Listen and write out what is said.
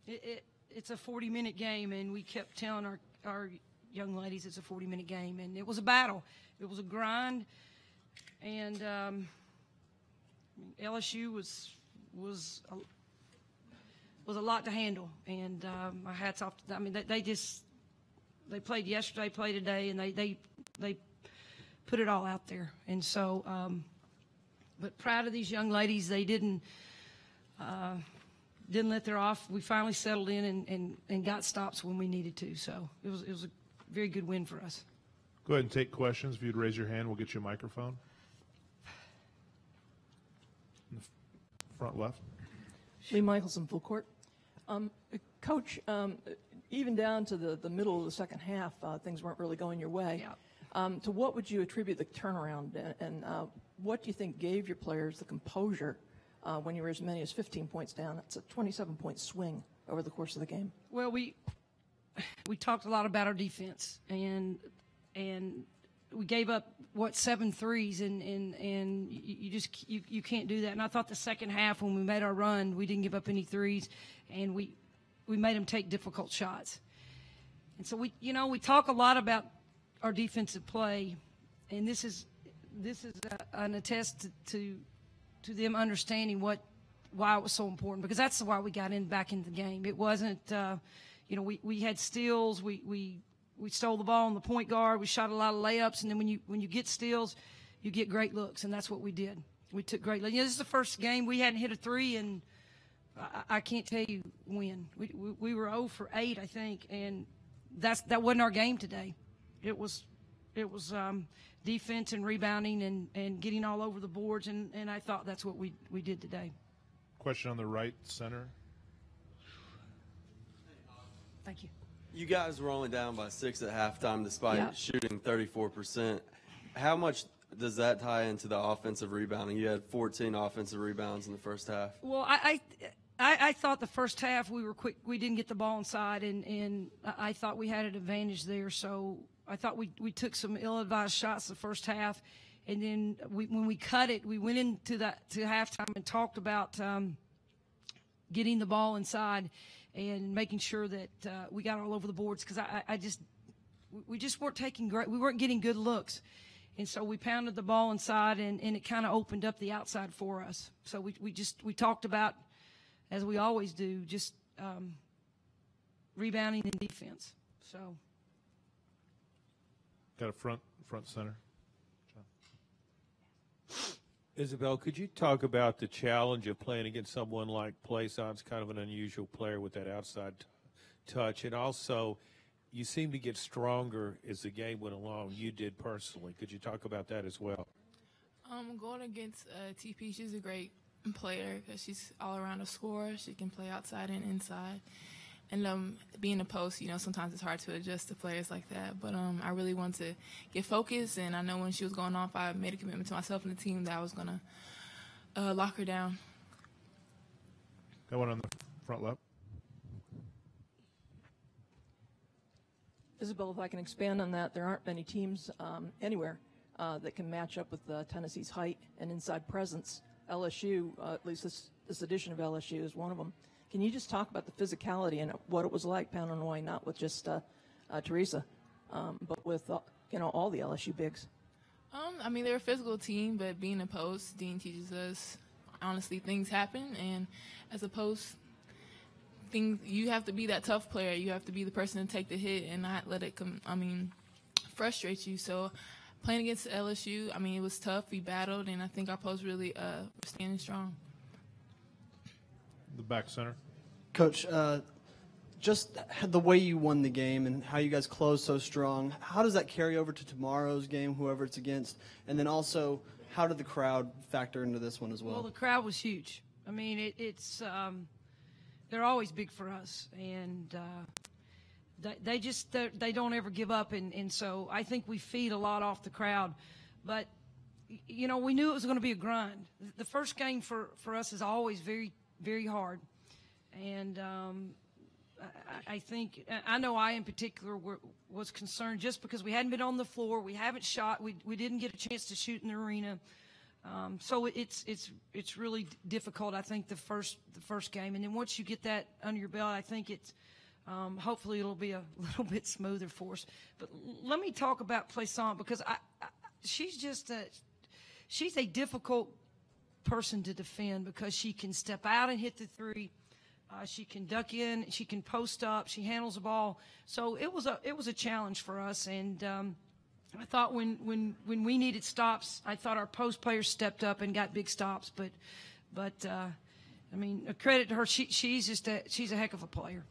It's a 40-minute game, and we kept telling our young ladies it's a 40-minute game, and it was a battle. It was a grind, and LSU was a lot to handle, and my hats off to them. I mean, they played yesterday, played today, and they put it all out there. And so, but proud of these young ladies. They didn't let their off. We finally settled in and got stops when we needed to. So it was a very good win for us. Go ahead and take questions. If you'd raise your hand, we'll get you a microphone. In the front left. Lee Michelson, full court. Coach, even down to the middle of the second half, things weren't really going your way. Yeah. To what would you attribute the turnaround, and what do you think gave your players the composure when you were as many as 15 points down? It's a 27-point swing over the course of the game. Well, we talked a lot about our defense, and we gave up 7 threes, and you can't do that. And I thought the second half, when we made our run, we didn't give up any threes, and we made them take difficult shots. And so we talk a lot about our defensive play, and this is an attest to them understanding why it was so important, because that's why we got back into the game. It wasn't we had steals, we stole the ball on the point guard, we shot a lot of layups, and then when you get steals, you get great looks, and that's what we did. We took great looks. This is the first game we hadn't hit a three, and I can't tell you when. We were 0 for 8, I think, and that wasn't our game today. It was defense and rebounding and getting all over the boards, and I thought that's what we did today. Question on the right center. Thank you. You guys were only down by 6 at halftime despite shooting 34%. How much does that tie into the offensive rebounding? You had 14 offensive rebounds in the first half. Well, I thought the first half we were quick. We didn't get the ball inside, and I thought we had an advantage there. So I thought we took some ill-advised shots the first half, and then when we cut it, we went into to halftime and talked about getting the ball inside and making sure that we got all over the boards, because we just weren't we weren't getting good looks. And so we pounded the ball inside, and it kind of opened up the outside for us. So we talked about, as we always do, just rebounding and defense. So got a front center. John. Isabel, could you talk about the challenge of playing against someone like Plaisance, kind of an unusual player with that outside touch, and also you seem to get stronger as the game went along. You did personally. Could you talk about that as well? Going against TP, she's a great player because she's all around a scorer. She can play outside and inside. And being a post, sometimes it's hard to adjust to players like that. But I really want to get focused, and I know when she was going off, I made a commitment to myself and the team that I was going to lock her down. Got one on the front left. Isabel, if I can expand on that, there aren't many teams anywhere that can match up with Tennessee's height and inside presence. LSU, at least this edition of LSU, is one of them. Can you just talk about the physicality and what it was like pounding away, not with just Teresa, but with all the LSU bigs? They're a physical team, but being a post, Dean teaches us, honestly, things happen, and as a post, you have to be that tough player. You have to be the person to take the hit and not let it frustrate you. So playing against LSU, it was tough. We battled, and I think our post really were standing strong. The back center. Coach, just the way you won the game and how you guys closed so strong, how does that carry over to tomorrow's game, whoever it's against? And then also, how did the crowd factor into this one as well? Well, the crowd was huge. It's they're always big for us, and they don't ever give up, and so I think we feed a lot off the crowd. But we knew it was going to be a grind. The first game for us is always very, very hard, and I know I in particular was concerned just because we hadn't been on the floor, we haven't shot, we didn't get a chance to shoot in the arena. So it's really difficult. I think the first game, and then once you get that under your belt, I think it's hopefully it'll be a little bit smoother for us. But let me talk about Plaisant, because she's a difficult person to defend, because she can step out and hit the three. She can duck in. She can post up. She handles the ball. So it was a challenge for us. And I thought when we needed stops, I thought our post players stepped up and got big stops. But I mean, a credit to her. She's a heck of a player.